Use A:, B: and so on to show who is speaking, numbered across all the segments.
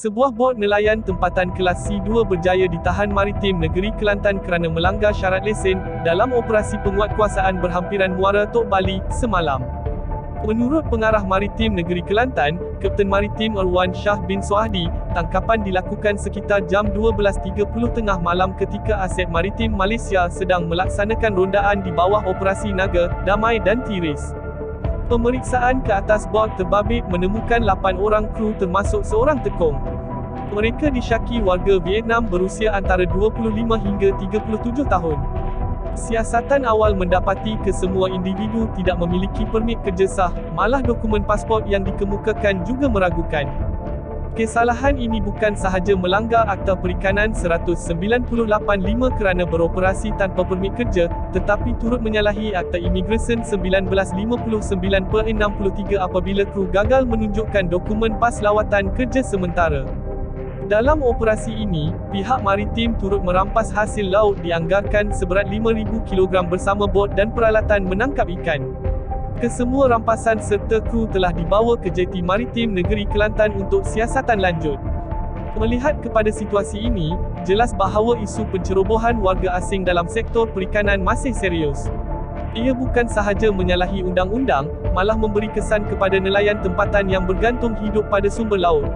A: Sebuah bot nelayan tempatan kelas C2 berjaya ditahan Maritim Negeri Kelantan kerana melanggar syarat lesen dalam operasi penguatkuasaan berhampiran Muara Tok Bali semalam. Menurut Pengarah Maritim Negeri Kelantan, Kapten Maritim Irwan Shah bin Soahdi, tangkapan dilakukan sekitar jam 12.30 tengah malam ketika aset maritim Malaysia sedang melaksanakan rondaan di bawah operasi Naga, Damai dan Tiris. Pemeriksaan ke atas bot terbabit menemukan 8 orang kru termasuk seorang tekong. Mereka disyaki warga Vietnam berusia antara 25 hingga 37 tahun. Siasatan awal mendapati kesemua individu tidak memiliki permit kerja sah, malah dokumen pasport yang dikemukakan juga meragukan. Kesalahan ini bukan sahaja melanggar Akta Perikanan 198.5 kerana beroperasi tanpa permit kerja, tetapi turut menyalahi Akta Imigresen 1959/63 apabila kru gagal menunjukkan dokumen pas lawatan kerja sementara. Dalam operasi ini, pihak maritim turut merampas hasil laut dianggarkan seberat 5,000 kg bersama bot dan peralatan menangkap ikan. Kesemua rampasan serta kru telah dibawa ke Jeti Maritim Negeri Kelantan untuk siasatan lanjut. Melihat kepada situasi ini, jelas bahawa isu pencerobohan warga asing dalam sektor perikanan masih serius. Ia bukan sahaja menyalahi undang-undang, malah memberi kesan kepada nelayan tempatan yang bergantung hidup pada sumber laut.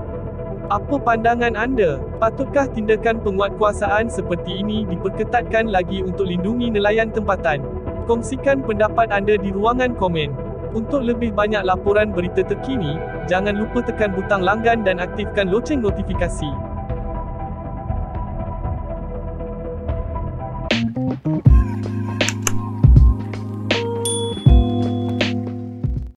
A: Apa pandangan anda? Patutkah tindakan penguatkuasaan seperti ini diperketatkan lagi untuk lindungi nelayan tempatan? Kongsikan pendapat anda di ruangan komen. Untuk lebih banyak laporan berita terkini, jangan lupa tekan butang langgan dan aktifkan loceng notifikasi.